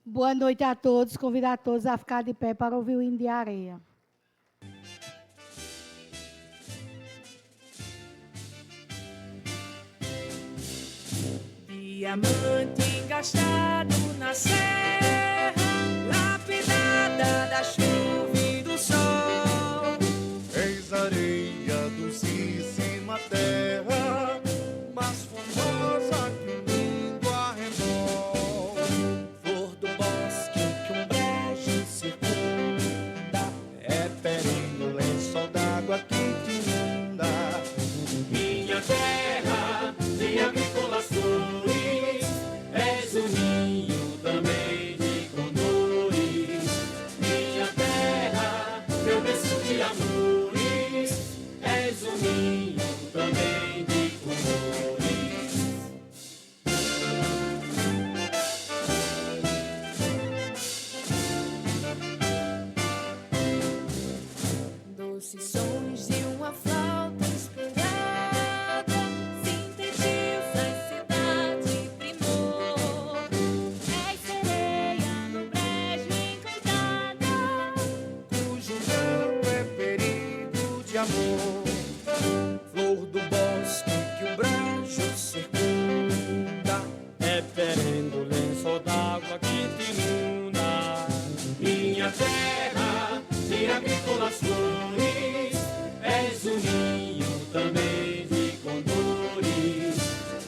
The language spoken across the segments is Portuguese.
Boa noite a todos. Convido a todos a ficar de pé para ouvir o hino de areia. Diamante encastado na serra, lapidada da chuva e do sol. Eis areia docíssima terra, mais formosa que um lindo arrebol. Flor do bosque que um brejo circunda, É perene o lençol d'água que te inunda. minha terra de agrícolas flores, és o ninho também de condores. Minha terra, meu berço de amores, és o ninho também de condores. Doces sons de uma flauta inspirada sintetiza a cidade primor. És sereia no brejo encantada, Cujo canto é perigo de amor. Flor do bosque que um brejo circunda. é perene o lençol d'água que te inunda. Minha terra de agrícolas flores, és o ninho também de condores.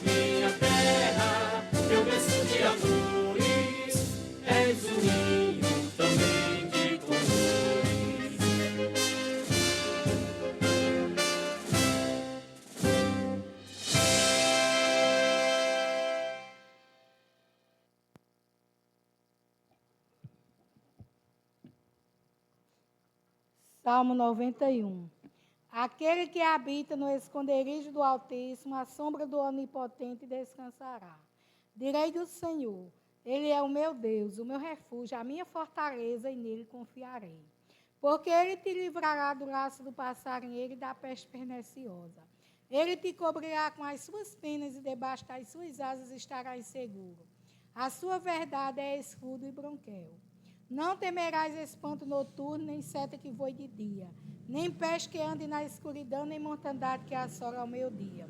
Minha terra, meu berço de amores, és o ninho também de condores. Salmo 91. Aquele que habita no esconderijo do Altíssimo, à sombra do Onipotente descansará. Direi do Senhor, Ele é o meu Deus, o meu refúgio, a minha fortaleza, e nele confiarei. Porque Ele te livrará do laço do passarinheiro e da peste perniciosa. Ele te cobrirá com as suas penas e debaixo das suas asas estarás seguro. A sua verdade é escudo e bronquel. Não temerás espanto noturno, nem seta que voe de dia, nem peste que ande na escuridão, nem mortandade que assola ao meio-dia.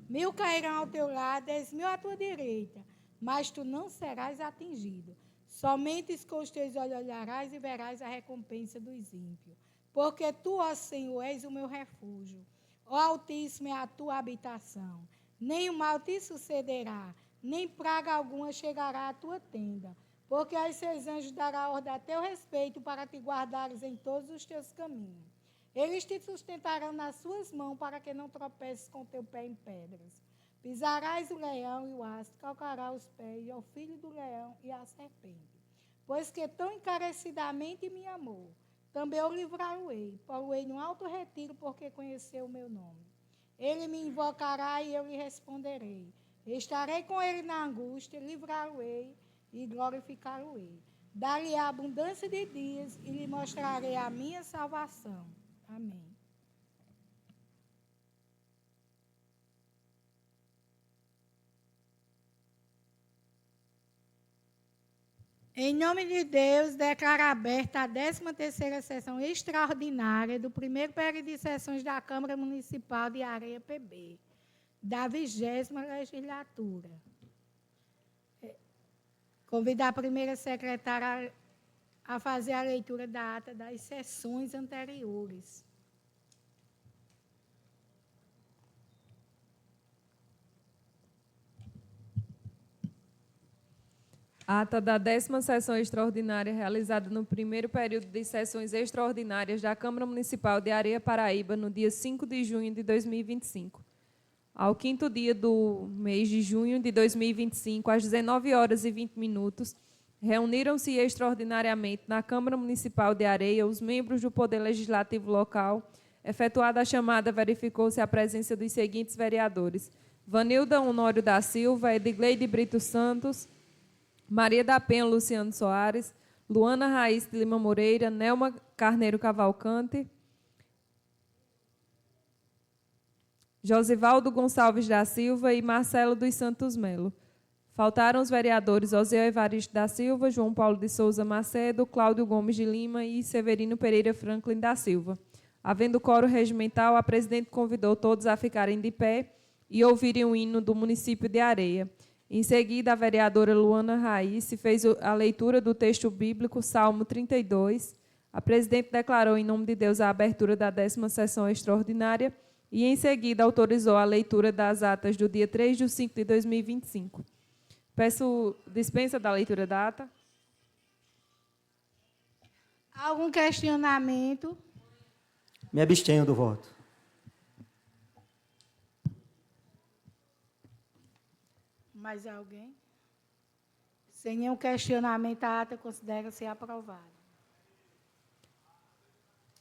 1000 cairão ao teu lado, 10.000 à tua direita, mas tu não serás atingido. Somente com os teus olhos olharás e verás a recompensa dos ímpios. Porque tu, ó Senhor, és o meu refúgio. Ó Altíssimo é a tua habitação. Nem o mal te sucederá, nem praga alguma chegará à tua tenda. Porque aos seus anjos dará ordem a teu respeito para te guardares em todos os teus caminhos. Eles te sustentarão nas suas mãos para que não tropeces com teu pé em pedras. Pisarás o leão e o asno, calcará os pés, ao filho do leão e à serpente. Pois que tão encarecidamente me amou, também eu livrá-lo-ei, pô-lo-ei no alto retiro, porque conheceu o meu nome. Ele me invocará e eu lhe responderei. Estarei com ele na angústia, livrá-lo-ei e glorificá-lo-ei. Dar-lhe a abundância de dias e lhe mostrarei a minha salvação. Amém. Em nome de Deus, declaro aberta a 13ª sessão extraordinária do primeiro período de sessões da Câmara Municipal de Areia PB, da 20ª legislatura. Convidar a primeira secretária a fazer a leitura da ata das sessões anteriores. Ata da 10ª sessão extraordinária realizada no primeiro período de sessões extraordinárias da Câmara Municipal de Areia Paraíba, no dia 5 de junho de 2025. Ao 5º dia do mês de junho de 2025, às 19h20, reuniram-se extraordinariamente na Câmara Municipal de Areia os membros do Poder Legislativo Local. Efetuada a chamada, verificou-se a presença dos seguintes vereadores: Vanilda Honório da Silva, Edgleide Brito Santos, Maria da Penha Luciano Soares, Luana Raiz de Lima Moreira, Nelma Carneiro Cavalcante, Josivaldo Gonçalves da Silva e Marcelo dos Santos Melo. Faltaram os vereadores Osiel Evaristo da Silva, João Paulo de Souza Macedo, Cláudio Gomes de Lima e Severino Pereira Franklin da Silva. Havendo quórum regimental, a presidente convidou todos a ficarem de pé e ouvirem o hino do município de Areia. Em seguida, a vereadora Luana Raiz fez a leitura do texto bíblico, Salmo 32. A presidente declarou em nome de Deus a abertura da 10ª sessão extraordinária e, em seguida, autorizou a leitura das atas do dia 3/5 de 2025. Peço dispensa da leitura da ata. Algum questionamento? Me abstenho do voto. Mais alguém? Sem nenhum questionamento, a ata considera-se aprovada.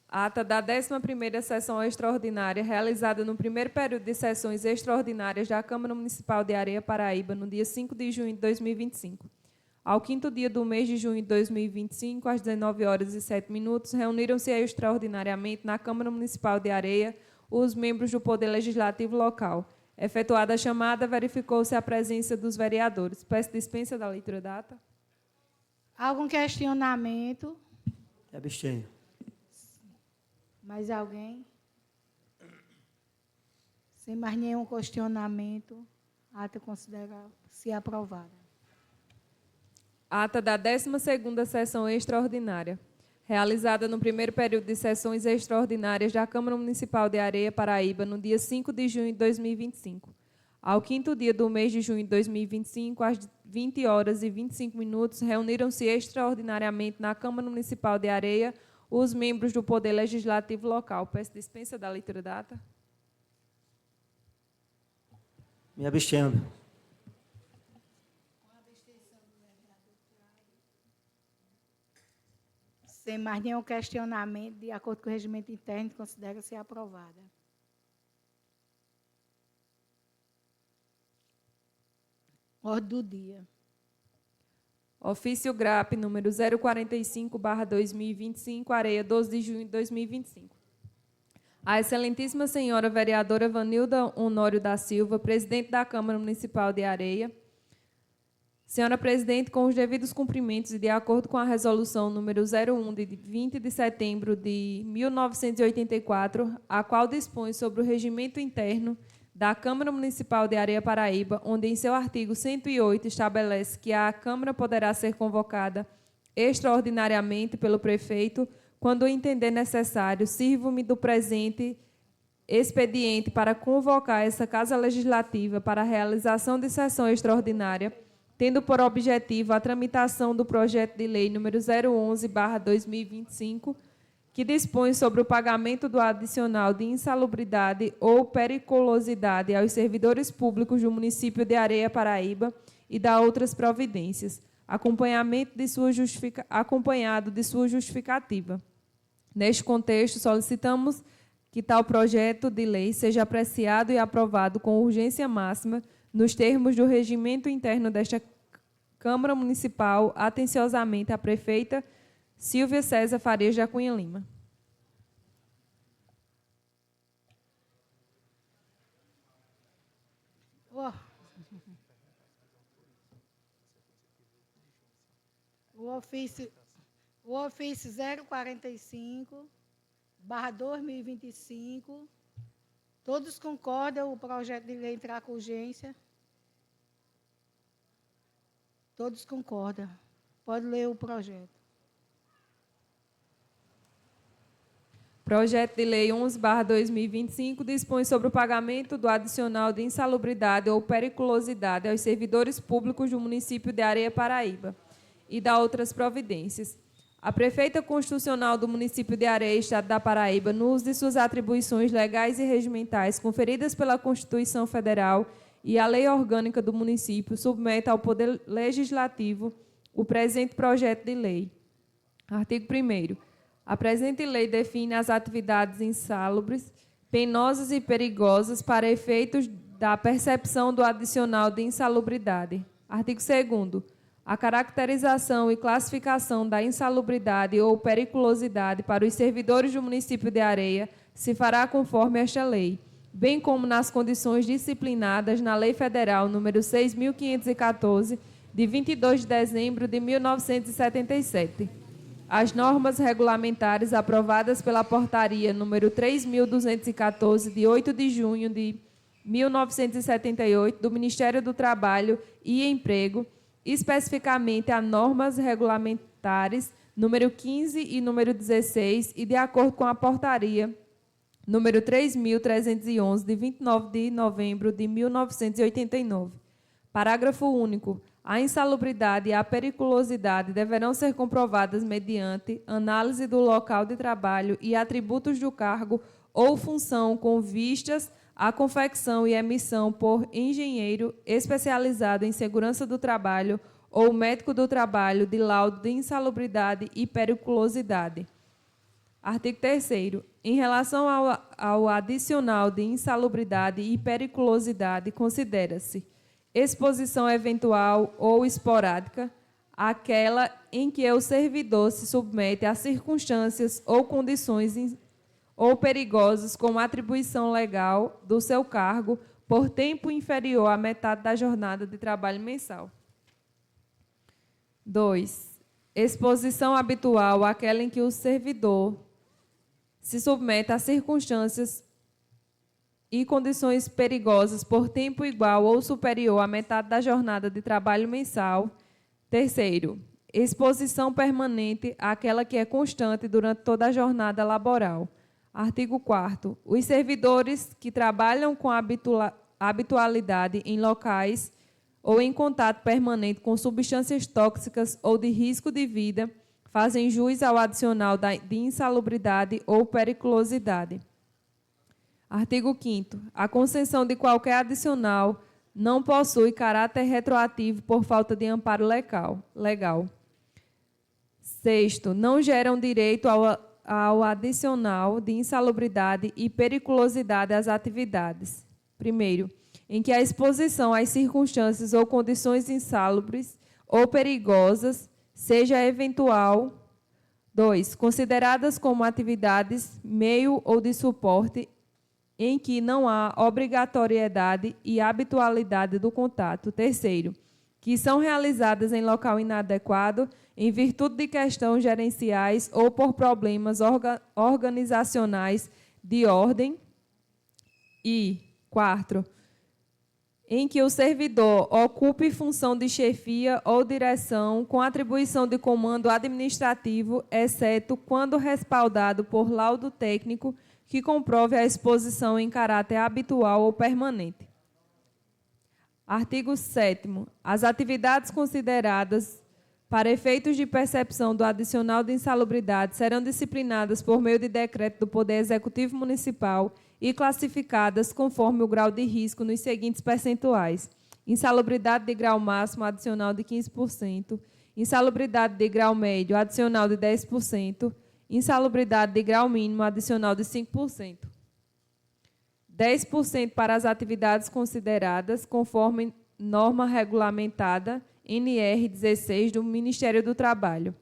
Ata da 11ª sessão extraordinária, realizada no primeiro período de sessões extraordinárias da Câmara Municipal de Areia Paraíba, no dia 5 de junho de 2025. Ao 5º dia do mês de junho de 2025, às 19h07, reuniram-se extraordinariamente na Câmara Municipal de Areia os membros do Poder Legislativo local. Efetuada a chamada, verificou-se a presença dos vereadores. Peço dispensa da leitura da ata. Algum questionamento? Me abstenho. Mais alguém? Sem mais nenhum questionamento, a ata considera-se aprovada. Ata da 12ª sessão extraordinária, realizada no primeiro período de sessões extraordinárias da Câmara Municipal de Areia Paraíba, no dia 5 de junho de 2025. Ao 5º dia do mês de junho de 2025, às 20h25, reuniram-se extraordinariamente na Câmara Municipal de Areia os membros do Poder Legislativo local. Peço dispensa da leitura da ata. Me abstenho. Sem mais nenhum questionamento, de acordo com o regimento interno, considera-se aprovada. Ordem do dia. Ofício GRAP, número 045/2025, Areia, 12 de junho de 2025. A excelentíssima senhora vereadora Vanilda Honório da Silva, presidente da Câmara Municipal de Areia. Senhora presidente, com os devidos cumprimentos e de acordo com a resolução número 01 de 20 de setembro de 1984, a qual dispõe sobre o regimento interno da Câmara Municipal de Areia Paraíba, onde em seu artigo 108 estabelece que a Câmara poderá ser convocada extraordinariamente pelo prefeito, quando entender necessário, sirvo-me do presente expediente para convocar essa Casa Legislativa para a realização de sessão extraordinária, tendo por objetivo a tramitação do projeto de lei número 011/2025, que dispõe sobre o pagamento do adicional de insalubridade ou periculosidade aos servidores públicos do município de Areia Paraíba e da outras providências, acompanhado de sua justificativa. Neste contexto, solicitamos que tal projeto de lei seja apreciado e aprovado com urgência máxima, nos termos do regimento interno desta Câmara Municipal, atenciosamente a prefeita Silvia César Farias da Cunha Lima. O ofício 045/2025. Todos concordam o projeto de lei entrar com urgência? Todos concordam. Pode ler o projeto. Projeto de Lei 11/2025 dispõe sobre o pagamento do adicional de insalubridade ou periculosidade aos servidores públicos do município de Areia Paraíba e da outras providências. A prefeita constitucional do município de Areia, Estado da Paraíba, no uso de suas atribuições legais e regimentais conferidas pela Constituição Federal e a Lei Orgânica do município, submete ao Poder Legislativo o presente projeto de lei. Artigo 1º. A presente lei define as atividades insalubres, penosas e perigosas para efeitos da percepção do adicional de insalubridade. Artigo 2º. A caracterização e classificação da insalubridade ou periculosidade para os servidores do município de Areia se fará conforme esta lei, bem como nas condições disciplinadas na Lei Federal número 6.514, de 22 de dezembro de 1977. As normas regulamentares aprovadas pela Portaria número 3.214, de 8 de junho de 1978, do Ministério do Trabalho e Emprego, especificamente as normas regulamentares número 15 e número 16, e de acordo com a Portaria número 3.311, de 29 de novembro de 1989. Parágrafo único. A insalubridade e a periculosidade deverão ser comprovadas mediante análise do local de trabalho e atributos do cargo ou função com vistas à confecção e emissão por engenheiro especializado em segurança do trabalho ou médico do trabalho de laudo de insalubridade e periculosidade. Artigo 3º. Em relação ao adicional de insalubridade e periculosidade, considera-se exposição eventual ou esporádica aquela em que o servidor se submete a circunstâncias ou condições ou perigosas com atribuição legal do seu cargo por tempo inferior à metade da jornada de trabalho mensal. 2. Exposição habitual aquela em que o servidor se submete a circunstâncias e condições perigosas por tempo igual ou superior à metade da jornada de trabalho mensal. 3º, exposição permanente àquela que é constante durante toda a jornada laboral. Artigo 4º. Os servidores que trabalham com habitualidade em locais ou em contato permanente com substâncias tóxicas ou de risco de vida fazem jus ao adicional de insalubridade ou periculosidade. Artigo 5º. A concessão de qualquer adicional não possui caráter retroativo por falta de amparo legal. 6º. Não geram direito ao adicional de insalubridade e periculosidade às atividades. 1º. Em que a exposição às circunstâncias ou condições insalubres ou perigosas seja eventual. 2. Consideradas como atividades, meio ou de suporte em que não há obrigatoriedade e habitualidade do contato. 3º, que são realizadas em local inadequado, em virtude de questões gerenciais ou por problemas organizacionais de ordem. E 4, em que o servidor ocupe função de chefia ou direção com atribuição de comando administrativo, exceto quando respaldado por laudo técnico que comprove a exposição em caráter habitual ou permanente. Artigo 7º. As atividades consideradas para efeitos de percepção do adicional de insalubridade serão disciplinadas por meio de decreto do Poder Executivo Municipal e classificadas conforme o grau de risco nos seguintes percentuais: insalubridade de grau máximo adicional de 15%, insalubridade de grau médio adicional de 10%, insalubridade de grau mínimo adicional de 5%. 10% para as atividades consideradas conforme norma regulamentada NR 16 do Ministério do Trabalho.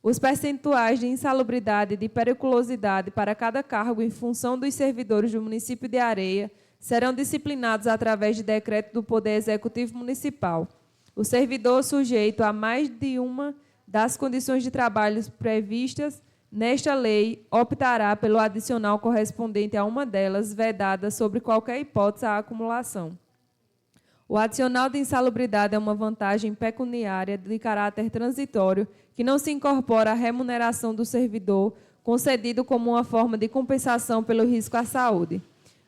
Os percentuais de insalubridade e de periculosidade para cada cargo em função dos servidores do município de Areia serão disciplinados através de decreto do Poder Executivo Municipal. O servidor sujeito a mais de uma das condições de trabalho previstas nesta lei optará pelo adicional correspondente a uma delas, vedada sobre qualquer hipótese a acumulação. O adicional de insalubridade é uma vantagem pecuniária de caráter transitório que não se incorpora à remuneração do servidor, concedido como uma forma de compensação pelo risco à saúde.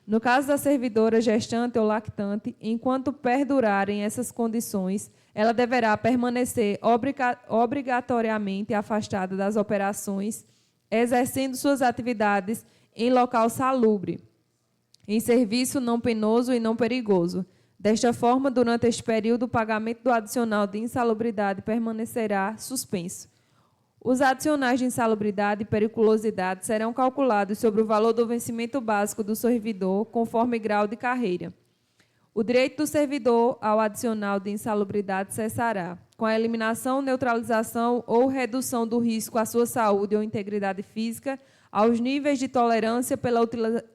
No caso da servidora gestante ou lactante, enquanto perdurarem essas condições, ela deverá permanecer obrigatoriamente afastada das operações, exercendo suas atividades em local salubre, em serviço não penoso e não perigoso. Desta forma, durante este período, o pagamento do adicional de insalubridade permanecerá suspenso. Os adicionais de insalubridade e periculosidade serão calculados sobre o valor do vencimento básico do servidor, conforme grau de carreira. O direito do servidor ao adicional de insalubridade cessará com a eliminação, neutralização ou redução do risco à sua saúde ou integridade física, aos níveis de tolerância pela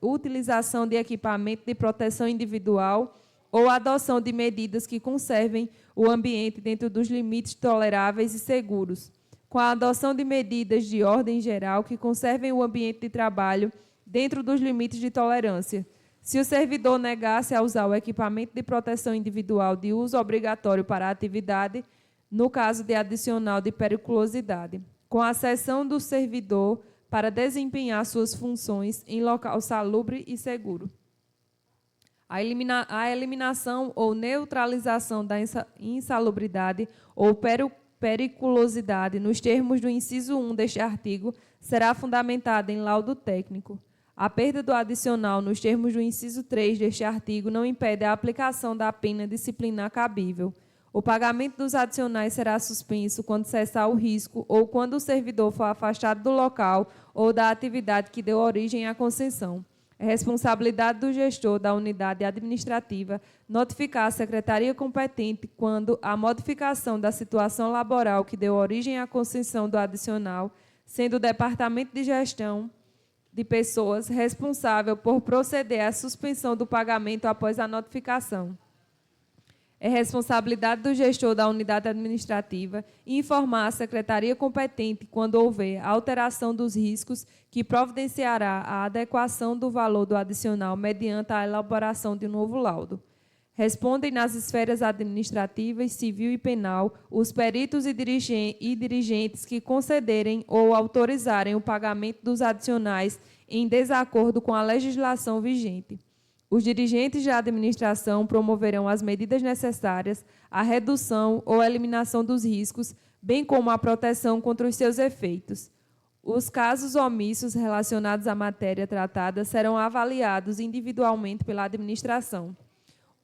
utilização de equipamento de proteção individual ou adoção de medidas que conservem o ambiente dentro dos limites toleráveis e seguros, com a adoção de medidas de ordem geral que conservem o ambiente de trabalho dentro dos limites de tolerância. Se o servidor negasse a usar o equipamento de proteção individual de uso obrigatório para a atividade, no caso de adicional de periculosidade, com a cessão do servidor para desempenhar suas funções em local salubre e seguro. A eliminação ou neutralização da insalubridade ou periculosidade nos termos do inciso 1 deste artigo será fundamentada em laudo técnico. A perda do adicional nos termos do inciso 3 deste artigo não impede a aplicação da pena disciplinar cabível. O pagamento dos adicionais será suspenso quando cessar o risco ou quando o servidor for afastado do local ou da atividade que deu origem à concessão. É responsabilidade do gestor da unidade administrativa notificar a secretaria competente quando a modificação da situação laboral que deu origem à concessão do adicional, sendo o Departamento de Gestão de Pessoas responsável por proceder à suspensão do pagamento após a notificação. É responsabilidade do gestor da unidade administrativa informar a secretaria competente quando houver alteração dos riscos que providenciará a adequação do valor do adicional mediante a elaboração de um novo laudo. Respondem nas esferas administrativas, civil e penal os peritos e dirigentes que concederem ou autorizarem o pagamento dos adicionais em desacordo com a legislação vigente. Os dirigentes da administração promoverão as medidas necessárias à redução ou eliminação dos riscos, bem como à proteção contra os seus efeitos. Os casos omissos relacionados à matéria tratada serão avaliados individualmente pela administração.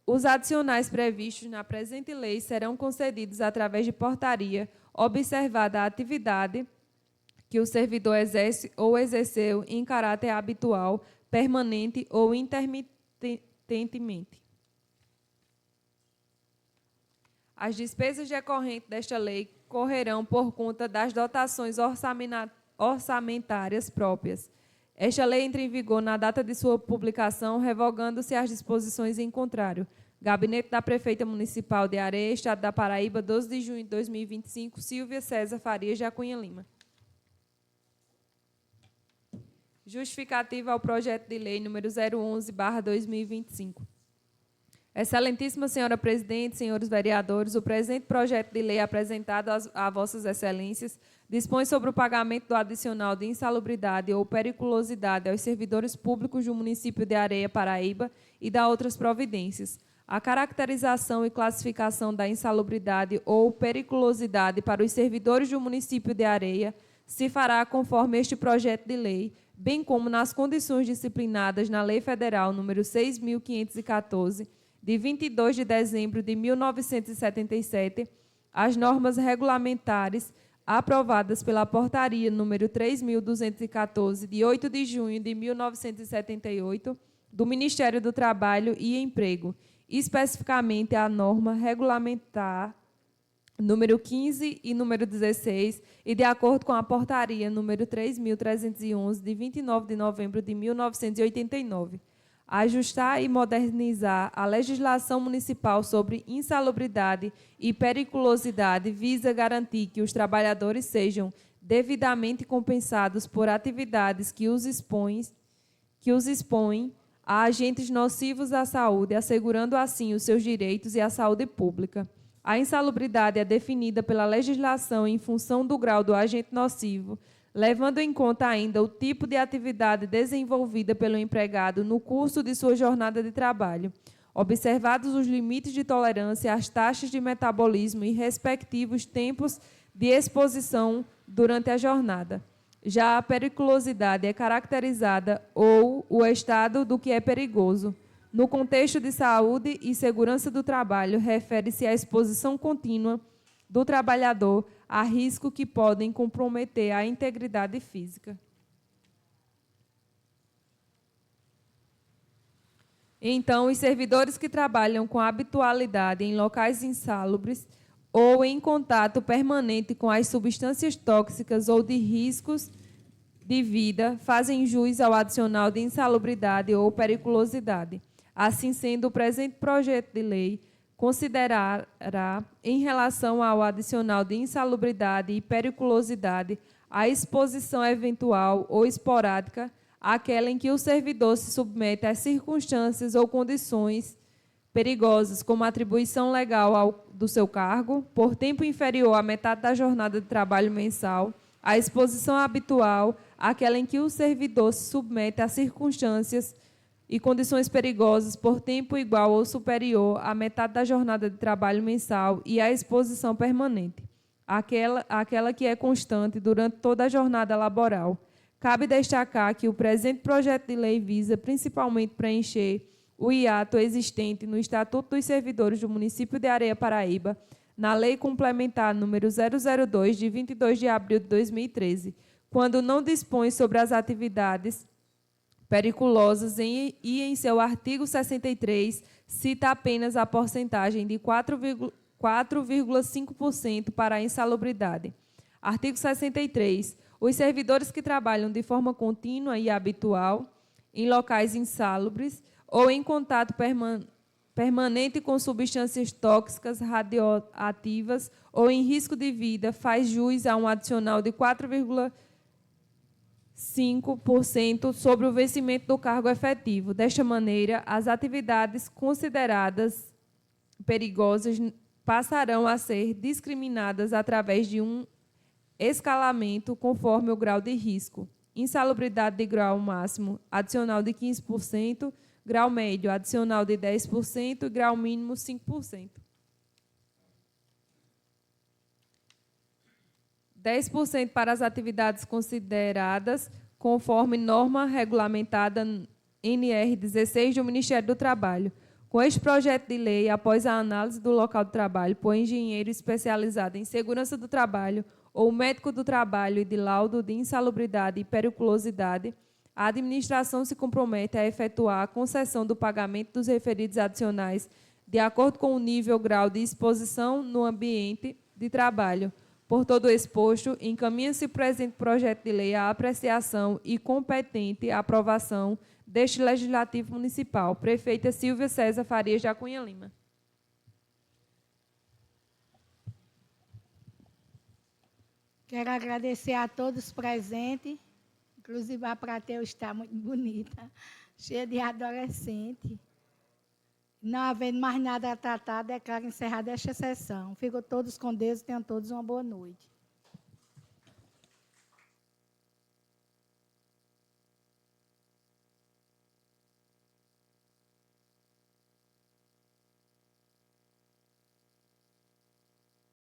Os adicionais previstos na presente lei serão concedidos através de portaria, observada a atividade que o servidor exerce ou exerceu em caráter habitual, permanente ou intermitentemente. As despesas decorrentes desta lei correrão por conta das dotações orçamentárias próprias. Esta lei entra em vigor na data de sua publicação, revogando-se as disposições em contrário. Gabinete da Prefeita Municipal de Areia, Estado da Paraíba, 12 de junho de 2025, Silvia César Farias de Acunha Lima. Justificativa ao projeto de lei número 011/2025. Excelentíssima Senhora Presidente, senhores vereadores, o presente projeto de lei apresentado a Vossas Excelências dispõe sobre o pagamento do adicional de insalubridade ou periculosidade aos servidores públicos do município de Areia, Paraíba, e da outras providências. A caracterização e classificação da insalubridade ou periculosidade para os servidores do município de Areia se fará conforme este projeto de lei, bem como nas condições disciplinadas na Lei Federal número 6.514, de 22 de dezembro de 1977, as normas regulamentares aprovadas pela Portaria número 3.214, de 8 de junho de 1978, do Ministério do Trabalho e Emprego, especificamente a norma regulamentar número 15 e número 16, e de acordo com a Portaria número 3.311, de 29 de novembro de 1989. Ajustar e modernizar a legislação municipal sobre insalubridade e periculosidade visa garantir que os trabalhadores sejam devidamente compensados por atividades que os expõem a agentes nocivos à saúde, assegurando assim os seus direitos e a saúde pública. A insalubridade é definida pela legislação em função do grau do agente nocivo, levando em conta ainda o tipo de atividade desenvolvida pelo empregado no curso de sua jornada de trabalho, observados os limites de tolerância, as taxas de metabolismo e respectivos tempos de exposição durante a jornada. Já a periculosidade é caracterizada ou o estado do que é perigoso. No contexto de saúde e segurança do trabalho, refere-se à exposição contínua do trabalhador a riscos que podem comprometer a integridade física. Então, os servidores que trabalham com habitualidade em locais insalubres ou em contato permanente com as substâncias tóxicas ou de riscos de vida fazem jus ao adicional de insalubridade ou periculosidade. Assim sendo, o presente projeto de lei considerará, em relação ao adicional de insalubridade e periculosidade, a exposição eventual ou esporádica àquela em que o servidor se submete às circunstâncias ou condições perigosas, como atribuição legal do seu cargo, por tempo inferior à metade da jornada de trabalho mensal, a exposição habitual àquela em que o servidor se submete a circunstâncias e condições perigosas por tempo igual ou superior à metade da jornada de trabalho mensal e a exposição permanente, aquela que é constante durante toda a jornada laboral. Cabe destacar que o presente projeto de lei visa principalmente preencher o hiato existente no Estatuto dos Servidores do Município de Areia Paraíba, na Lei Complementar número 002, de 22 de abril de 2013, quando não dispõe sobre as atividades periculosas e, em seu artigo 63, cita apenas a porcentagem de 4,5% para a insalubridade. Artigo 63. Os servidores que trabalham de forma contínua e habitual em locais insalubres ou em contato permanente com substâncias tóxicas, radioativas ou em risco de vida faz jus a um adicional de 4,5% sobre o vencimento do cargo efetivo. Desta maneira, as atividades consideradas perigosas passarão a ser discriminadas através de um escalamento conforme o grau de risco. Insalubridade de grau máximo, adicional de 15%, grau médio, adicional de 10% e grau mínimo, 5%. 10% para as atividades consideradas conforme norma regulamentada NR 16 do Ministério do Trabalho. Com este projeto de lei, após a análise do local de trabalho por engenheiro especializado em segurança do trabalho ou médico do trabalho e de laudo de insalubridade e periculosidade, a administração se compromete a efetuar a concessão do pagamento dos referidos adicionais de acordo com o nível grau de exposição no ambiente de trabalho. Por todo o exposto, encaminha-se o presente projeto de lei à apreciação e competente aprovação deste Legislativo Municipal. Prefeita Silvia César Farias da Cunha Lima. Quero agradecer a todos presentes, inclusive a plateia está muito bonita, cheia de adolescente. Não havendo mais nada a tratar, declaro encerrada esta sessão. Fiquem todos com Deus e tenham todos uma boa noite.